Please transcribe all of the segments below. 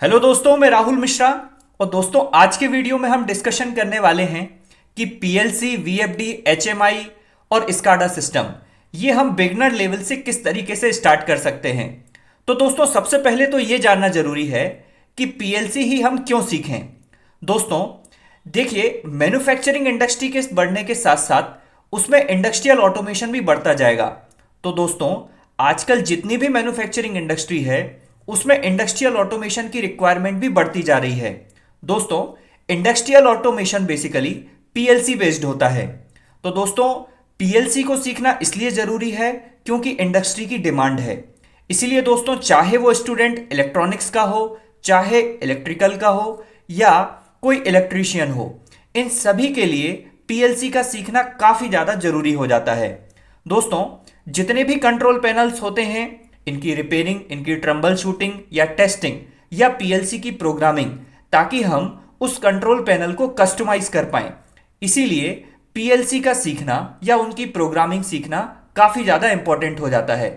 Hello दोस्तों, मैं राहुल मिश्रा। और दोस्तों, आज के वीडियो में हम डिस्कशन करने वाले हैं कि पीएलसी, वीएफडी, एचएमआई और स्काडा सिस्टम ये हम बिगनर लेवल से किस तरीके से स्टार्ट कर सकते हैं। तो दोस्तों, सबसे पहले तो ये जानना जरूरी है कि पीएलसी ही हम क्यों सीखें। दोस्तों देखिए, मैन्युफैक्चरिंग इंडस्ट्री के बढ़ने के साथ साथ उसमें इंडस्ट्रियल ऑटोमेशन भी बढ़ता जाएगा। तो दोस्तों, आजकल जितनी भी मैन्युफैक्चरिंग इंडस्ट्री है उसमें इंडस्ट्रियल ऑटोमेशन की रिक्वायरमेंट भी बढ़ती जा रही है। दोस्तों, industrial automation basically PLC based होता है। तो दोस्तों, पीएलसी को सीखना इसलिए जरूरी है क्योंकि इंडस्ट्री की डिमांड है। इसीलिए दोस्तों, चाहे वो स्टूडेंट इलेक्ट्रॉनिक्स का हो, चाहे इलेक्ट्रिकल का हो या कोई इलेक्ट्रीशियन हो, इन सभी के लिए पीएलसी का सीखना काफी ज्यादा जरूरी हो जाता है। दोस्तों, जितने भी कंट्रोल पैनल्स होते हैं, इनकी रिपेयरिंग, इनकी ट्रम्बल शूटिंग या टेस्टिंग या पीएलसी की प्रोग्रामिंग, ताकि हम उस कंट्रोल पैनल को कस्टमाइज कर पाएं। इसीलिए पीएलसी का सीखना या उनकी प्रोग्रामिंग सीखना काफी ज्यादा इंपॉर्टेंट हो जाता है।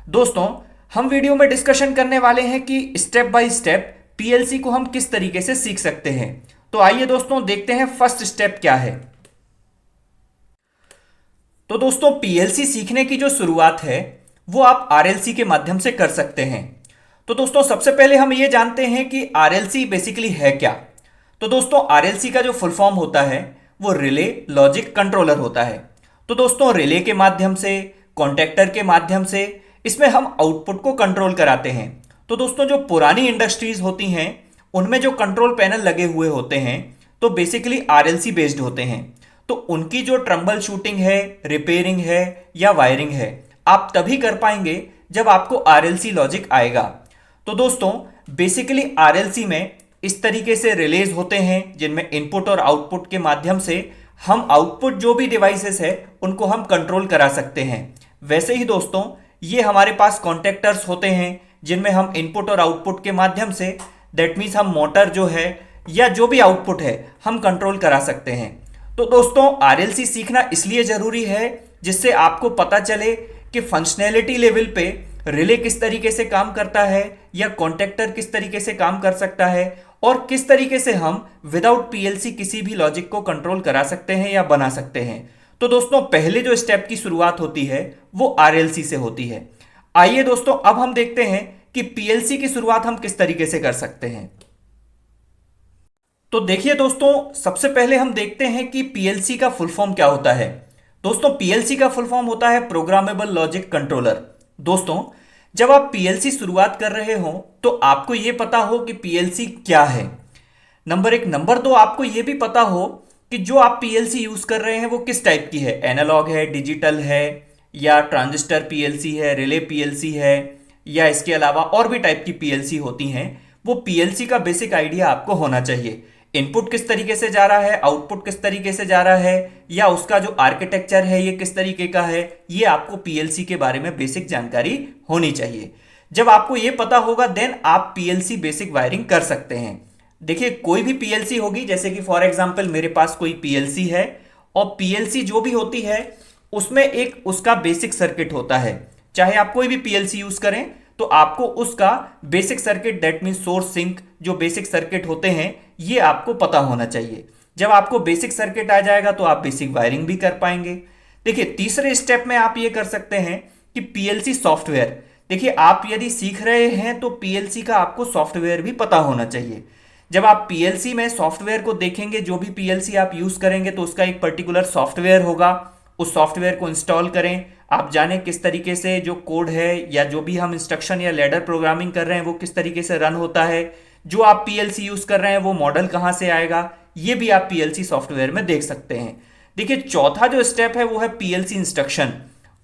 दोस्तों, हम वीडियो में डिस्कशन करने वाले हैं कि स्टेप बाय स्टेप पीएलसी को हम किस तरीके से सीख सकते हैं। तो आइए दोस्तों, देखते हैं फर्स्ट स्टेप क्या है। तो दोस्तों, पीएलसी सीखने की जो शुरुआत है वो आप आरएलसी के माध्यम से कर सकते हैं। तो दोस्तों, सबसे पहले हम ये जानते हैं कि आरएलसी बेसिकली है क्या। तो दोस्तों, आरएलसी का जो फुल फॉर्म होता है वो रिले लॉजिक कंट्रोलर होता है। तो दोस्तों, रिले के माध्यम से, कॉन्टेक्टर के माध्यम से इसमें हम आउटपुट को कंट्रोल कराते हैं। तो दोस्तों, जो पुरानी इंडस्ट्रीज होती हैं उनमें जो कंट्रोल पैनल लगे हुए होते हैं तो बेसिकली आरएलसी बेस्ड होते हैं। तो उनकी जो ट्रम्बल शूटिंग है, रिपेयरिंग है या वायरिंग है, आप तभी कर पाएंगे जब आपको आरएलसी लॉजिक आएगा। तो दोस्तों, बेसिकली आरएलसी में इस तरीके से रिलेज होते हैं जिनमें इनपुट और आउटपुट के माध्यम से हम आउटपुट जो भी डिवाइसेस है उनको हम कंट्रोल करा सकते हैं। वैसे ही दोस्तों, ये हमारे पास कॉन्टेक्टर्स होते हैं जिनमें हम इनपुट और आउटपुट के माध्यम से, दैट मीन्स हम मोटर जो है या जो भी आउटपुट है हम कंट्रोल करा सकते हैं। तो दोस्तों, आरएलसी सीखना इसलिए जरूरी है जिससे आपको पता चले कि फंक्शनैलिटी लेवल पे रिले किस तरीके से काम करता है या कॉन्टेक्टर किस तरीके से काम कर सकता है और किस तरीके से हम विदाउट पीएलसी किसी भी लॉजिक को कंट्रोल करा सकते हैं या बना सकते हैं। तो दोस्तों, पहले जो स्टेप की शुरुआत होती है वो आरएलसी से होती है। आइए दोस्तों, अब हम देखते हैं कि पीएलसी की शुरुआत हम किस तरीके से कर सकते हैं। तो देखिए दोस्तों, सबसे पहले हम देखते हैं कि पीएलसी का फुल फॉर्म क्या होता है। दोस्तों, पीएलसी का फुल फॉर्म होता है प्रोग्रामेबल लॉजिक कंट्रोलर। दोस्तों, जब आप पीएलसी शुरुआत कर रहे हो तो आपको यह पता हो कि पीएलसी क्या है, नंबर एक। नंबर दो, आपको यह भी पता हो कि जो आप पीएलसी यूज कर रहे हैं वो किस टाइप की है, एनालॉग है, डिजिटल है या ट्रांजिस्टर पीएलसी है, रिले पीएलसी है या इसके अलावा और भी टाइप की पीएलसी होती हैं। वो पीएलसी का बेसिक आइडिया आपको होना चाहिए। इनपुट किस तरीके से जा रहा है, आउटपुट किस तरीके से जा रहा है या उसका जो आर्किटेक्चर है ये किस तरीके का है, ये आपको पीएलसी के बारे में बेसिक जानकारी होनी चाहिए। जब आपको ये पता होगा देन आप पीएलसी बेसिक वायरिंग कर सकते हैं। देखिए, कोई भी पीएलसी होगी, जैसे कि फॉर एग्जांपल मेरे पास कोई पीएलसी है और पीएलसी जो भी होती है उसमें एक उसका बेसिक सर्किट होता है। चाहे आप कोई भी पीएलसी यूज करें तो आपको उसका basic circuit, that mean source sink, जो बेसिक सर्किट होते हैं ये आपको पता होना चाहिए। जब आपको बेसिक सर्किट आ जाएगा तो आप बेसिक वायरिंग भी कर पाएंगे। देखिए, तीसरे स्टेप में आप ये कर सकते हैं कि पीएलसी सॉफ्टवेयर। देखिए, आप यदि सीख रहे हैं तो पीएलसी का आपको सॉफ्टवेयर भी पता होना चाहिए। जब आप पीएलसी में सॉफ्टवेयर को देखेंगे, जो भी पीएलसी आप यूज करेंगे तो उसका एक पर्टिकुलर सॉफ्टवेयर होगा, उस सॉफ्टवेयर को इंस्टॉल करें। आप जाने किस तरीके से जो कोड है या जो भी हम इंस्ट्रक्शन या लैडर प्रोग्रामिंग कर रहे हैं वो किस तरीके से रन होता है, जो आप पीएलसी यूज कर रहे हैं वो मॉडल कहां से आएगा, ये भी आप पीएलसी सॉफ्टवेयर में देख सकते हैं। देखिए, चौथा जो स्टेप है वो है पीएलसी इंस्ट्रक्शन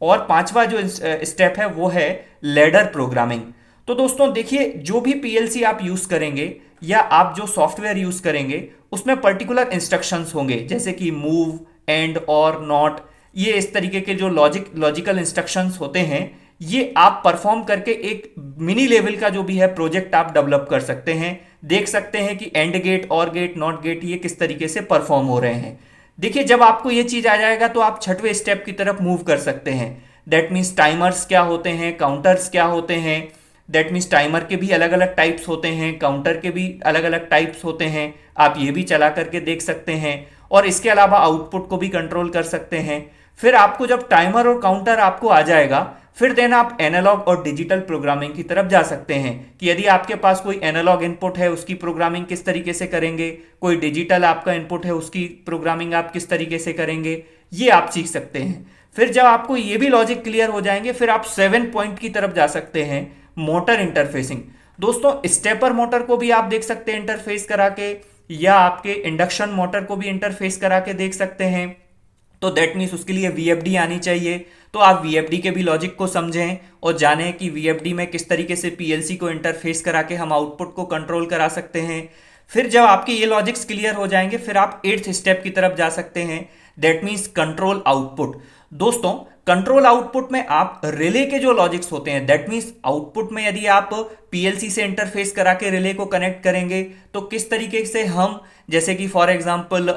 और पांचवा जो स्टेप है वो है लैडर प्रोग्रामिंग। तो दोस्तों देखिए, जो भी पीएलसी आप यूज करेंगे या आप जो सॉफ्टवेयर यूज करेंगे उसमें पर्टिकुलर इंस्ट्रक्शंस होंगे, जैसे कि मूव, एंड और नॉट, ये इस तरीके के जो लॉजिकल इंस्ट्रक्शंस होते हैं ये आप परफॉर्म करके एक मिनी लेवल का जो भी है प्रोजेक्ट आप डेवलप कर सकते हैं। देख सकते हैं कि एंड गेट, और गेट, नॉट गेट ये किस तरीके से परफॉर्म हो रहे हैं। देखिए, जब आपको ये चीज आ जाएगा तो आप छठवें स्टेप की तरफ मूव कर सकते हैं। दैट मीन्स टाइमर्स क्या होते हैं, काउंटर्स क्या होते हैं, दैट मीन्स टाइमर के भी अलग अलग टाइप्स होते हैं, काउंटर के भी अलग अलग टाइप्स होते हैं, आप ये भी चला करके देख सकते हैं। और इसके अलावा आउटपुट को भी कंट्रोल कर सकते हैं। फिर आपको जब टाइमर और काउंटर आपको आ जाएगा, फिर देन आप एनालॉग और डिजिटल प्रोग्रामिंग की तरफ जा सकते हैं कि यदि आपके पास कोई एनालॉग इनपुट है उसकी प्रोग्रामिंग किस तरीके से करेंगे, कोई डिजिटल आपका इनपुट है उसकी प्रोग्रामिंग आप किस तरीके से करेंगे, ये आप सीख सकते हैं। फिर जब आपको ये भी लॉजिक क्लियर हो जाएंगे, फिर आप 7 पॉइंट की तरफ जा सकते हैं, मोटर इंटरफेसिंग। दोस्तों स्टेपर मोटर को भी आप देख सकते हैं इंटरफेस करा के, या आपके इंडक्शन मोटर को भी इंटरफेस करा के देख सकते हैं। तो दैट मीन्स उसके लिए वीएफडी आनी चाहिए। तो आप वीएफडी के भी लॉजिक को समझें और जानें कि वीएफडी में किस तरीके से पीएलसी को इंटरफेस करा के हम आउटपुट को कंट्रोल करा सकते हैं। फिर जब आपके ये लॉजिक्स क्लियर हो जाएंगे, फिर आप 8th स्टेप की तरफ जा सकते हैं, दैट मीन्स कंट्रोल आउटपुट। दोस्तों कंट्रोल आउटपुट में आप रिले के जो लॉजिक्स होते हैं, दैट मीन्स आउटपुट में यदि आप पीएलसी से इंटरफेस करा के रिले को कनेक्ट करेंगे तो किस तरीके से हम, जैसे कि फॉर एग्जांपल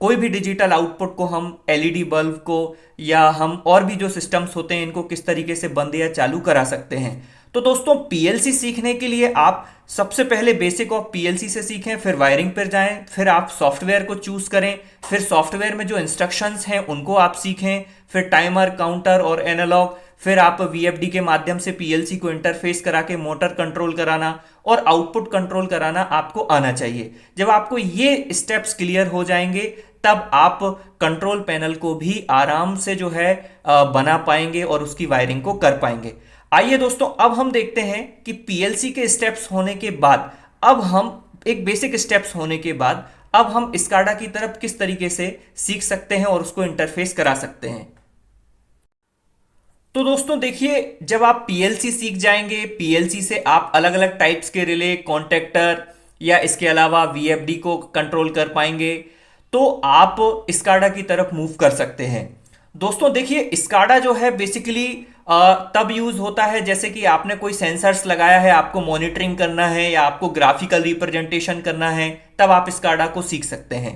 कोई भी डिजिटल आउटपुट को हम एलईडी बल्ब को या हम और भी जो सिस्टम्स होते हैं इनको किस तरीके से बंद या चालू करा सकते हैं। तो दोस्तों पीएलसी सीखने के लिए आप सबसे पहले बेसिक ऑफ पीएलसी से सीखें, फिर वायरिंग पर जाएं, फिर आप सॉफ्टवेयर को चूज करें, फिर सॉफ्टवेयर में जो इंस्ट्रक्शंस हैं उनको आप सीखें, फिर टाइमर, काउंटर और एनालॉग, फिर आप वीएफडी के माध्यम से पीएलसी को इंटरफेस करा के मोटर कंट्रोल कराना और आउटपुट कंट्रोल कराना आपको आना चाहिए। जब आपको ये स्टेप्स क्लियर हो जाएंगे तब आप कंट्रोल पैनल को भी आराम से जो है बना पाएंगे और उसकी वायरिंग को कर पाएंगे। आइए दोस्तों अब हम देखते हैं कि पीएलसी के स्टेप्स होने के बाद, अब हम एक बेसिक स्टेप्स होने के बाद अब हम स्काडा की तरफ किस तरीके से सीख सकते हैं और उसको इंटरफेस करा सकते हैं। तो दोस्तों देखिए, जब आप पीएलसी सीख जाएंगे, पीएलसी से आप अलग अलग टाइप्स के रिले, कॉन्टेक्टर या इसके अलावा वीएफडी को कंट्रोल कर पाएंगे, तो आप स्काडा की तरफ मूव कर सकते हैं। दोस्तों देखिए, स्काडा जो है बेसिकली तब यूज होता है जैसे कि आपने कोई सेंसर्स लगाया है, आपको मॉनिटरिंग करना है या आपको ग्राफिकल रिप्रेजेंटेशन करना है, तब आप स्काडा को सीख सकते हैं।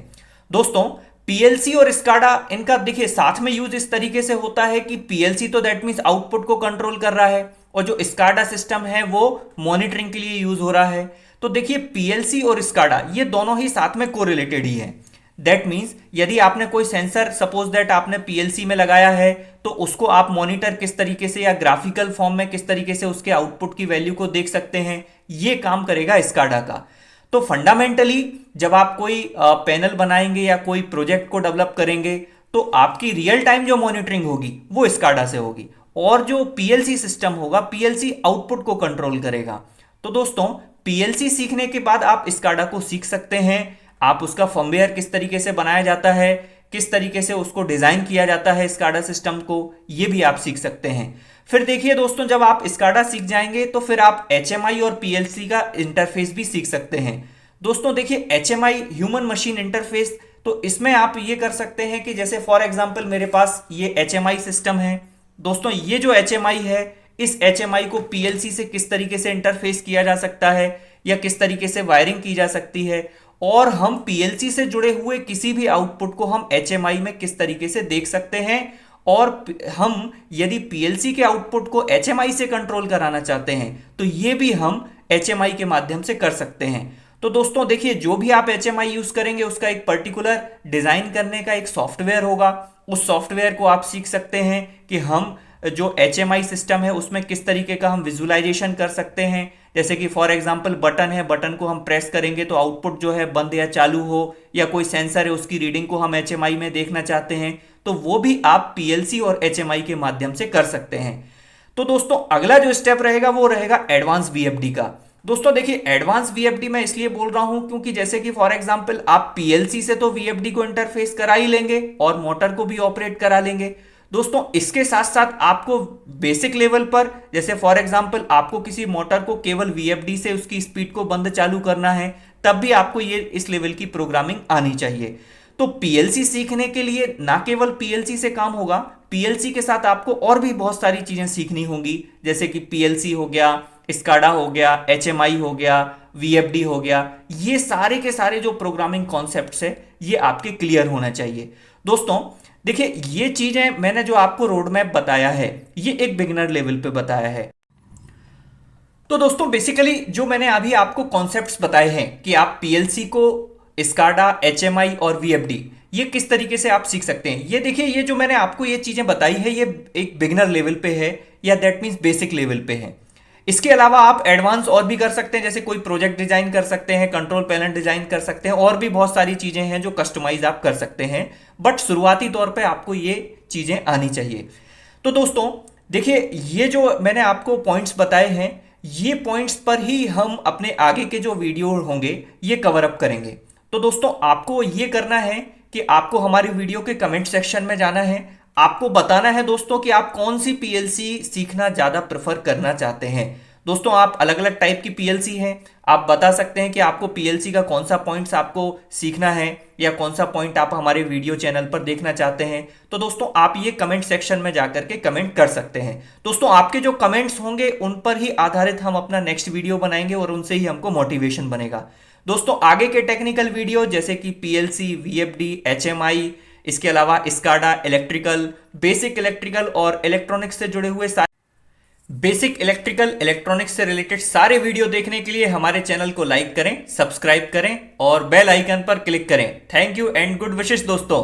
दोस्तों पीएलसी और स्काडा, इनका देखिए साथ में यूज इस तरीके से होता है कि पीएलसी तो दैट मीन्स आउटपुट को कंट्रोल कर रहा है और जो स्काडा सिस्टम है वो मॉनिटरिंग के लिए यूज हो रहा है। तो देखिए पीएलसी और स्काडा ये दोनों ही साथ में कोरिलेटेड ही है। दैट मीन्स यदि आपने कोई सेंसर सपोज दैट आपने पीएलसी में लगाया है तो उसको आप मॉनिटर किस तरीके से या ग्राफिकल फॉर्म में किस तरीके से उसके आउटपुट की वैल्यू को देख सकते हैं, ये काम करेगा स्काडा का। तो फंडामेंटली जब आप कोई पैनल बनाएंगे या कोई प्रोजेक्ट को डेवलप करेंगे तो आपकी रियल टाइम जो मॉनिटरिंग होगी वो स्काडा से होगी और जो पीएलसी सिस्टम होगा, पीएलसी आउटपुट को कंट्रोल करेगा। तो दोस्तों पीएलसी सीखने के बाद आप स्काडा को सीख सकते हैं। आप उसका फर्मवेयर किस तरीके से बनाया जाता है, किस तरीके से उसको डिजाइन किया जाता है स्काडा सिस्टम को, ये भी आप सीख सकते हैं। फिर देखिए दोस्तों, जब आप स्काडा सीख जाएंगे तो फिर आप एचएमआई और पीएलसी का इंटरफेस भी सीख सकते हैं। दोस्तों देखिए एचएमआई ह्यूमन मशीन इंटरफेस, तो इसमें आप ये कर सकते हैं कि जैसे फॉर एग्जांपल मेरे पास ये एचएमआई सिस्टम है। दोस्तों ये जो एचएमआई है, इस एचएमआई को पीएलसी से किस तरीके से इंटरफेस किया जा सकता है या किस तरीके से वायरिंग की जा सकती है, और हम पीएलसी से जुड़े हुए किसी भी आउटपुट को हम एचएमआई में किस तरीके से देख सकते हैं, और हम यदि पीएलसी के आउटपुट को एचएमआई से कंट्रोल कराना चाहते हैं तो ये भी हम एचएमआई के माध्यम से कर सकते हैं। तो दोस्तों देखिए, जो भी आप एचएमआई यूज करेंगे उसका एक पर्टिकुलर डिजाइन करने का एक सॉफ्टवेयर होगा, उस सॉफ्टवेयर को आप सीख सकते हैं कि हम जो एचएमआई सिस्टम है उसमें किस तरीके का हम विजुअलाइजेशन कर सकते हैं। जैसे कि फॉर एग्जांपल बटन है, बटन को हम प्रेस करेंगे तो आउटपुट जो है बंद या चालू हो, या कोई सेंसर है उसकी रीडिंग को हम एचएमआई में देखना चाहते हैं, तो वो भी आप पीएलसी और एचएमआई के माध्यम से कर सकते हैं। तो दोस्तों अगला जो स्टेप रहेगा वो रहेगा एडवांस वीएफडी का। दोस्तों देखिए, एडवांस वीएफडी मैं इसलिए बोल रहा हूं क्योंकि जैसे कि फॉर एग्जांपल आप पीएलसी से तो वीएफडी को इंटरफेस करा ही लेंगे और मोटर को भी ऑपरेट करा लेंगे। दोस्तों इसके साथ साथ आपको बेसिक लेवल पर, जैसे फॉर एग्जांपल आपको किसी मोटर को केवल वीएफडी से उसकी स्पीड को बंद चालू करना है, तब भी आपको ये इस लेवल की प्रोग्रामिंग आनी चाहिए। तो पीएलसी सीखने के लिए ना केवल पीएलसी से काम होगा, पीएलसी के साथ आपको और भी बहुत सारी चीजें सीखनी होंगी, जैसे कि पीएलसी हो गया, स्काडा हो गया, एचएमआई हो गया, वीएफडी हो गया। ये सारे के सारे जो प्रोग्रामिंग कॉन्सेप्ट्स है ये आपके क्लियर होना चाहिए। दोस्तों देखिए, ये चीजें मैंने जो आपको रोड मैप बताया है ये एक बिगिनर लेवल पे बताया है। तो दोस्तों बेसिकली जो मैंने अभी आपको कॉन्सेप्ट्स बताए हैं कि आप पीएलसी को स्काडा, एचएमआई और वीएफडी ये किस तरीके से आप सीख सकते हैं। ये देखिए, ये जो मैंने आपको ये चीजें बताई है ये एक बिगिनर लेवल पे है या दैट मीन्स बेसिक लेवल पे है। इसके अलावा आप एडवांस और भी कर सकते हैं, जैसे कोई प्रोजेक्ट डिजाइन कर सकते हैं, कंट्रोल पैनल डिजाइन कर सकते हैं, और भी बहुत सारी चीजें हैं जो कस्टमाइज आप कर सकते हैं। बट शुरुआती तौर पे आपको ये चीजें आनी चाहिए। तो दोस्तों देखिए, ये जो मैंने आपको पॉइंट्स बताए हैं, ये पॉइंट्स पर ही हम अपने आगे के जो वीडियो होंगे ये कवर अप करेंगे। तो दोस्तों आपको ये करना है कि आपको हमारी वीडियो के कमेंट सेक्शन में जाना है, आपको बताना है दोस्तों कि आप कौन सी पीएलसी सीखना ज्यादा प्रेफर करना चाहते हैं। दोस्तों आप अलग अलग टाइप की पीएलसी हैं, आप बता सकते हैं कि आपको पीएलसी का कौन सा पॉइंट्स आपको सीखना है या कौन सा पॉइंट आप हमारे वीडियो चैनल पर देखना चाहते हैं। तो दोस्तों आप ये कमेंट सेक्शन में जाकर के कमेंट कर सकते हैं। दोस्तों आपके जो कमेंट्स होंगे उन पर ही आधारित हम अपना नेक्स्ट वीडियो बनाएंगे और उनसे ही हमको मोटिवेशन बनेगा। दोस्तों आगे के टेक्निकल वीडियो जैसे कि पीएलसी, वीएफडी, एचएमआई, इसके अलावा स्काडा, इलेक्ट्रिकल, बेसिक इलेक्ट्रिकल और इलेक्ट्रॉनिक्स से जुड़े हुए बेसिक इलेक्ट्रिकल इलेक्ट्रॉनिक्स से रिलेटेड सारे वीडियो देखने के लिए हमारे चैनल को लाइक करें, सब्सक्राइब करें और बेल आइकन पर क्लिक करें। Thank you and good wishes दोस्तों।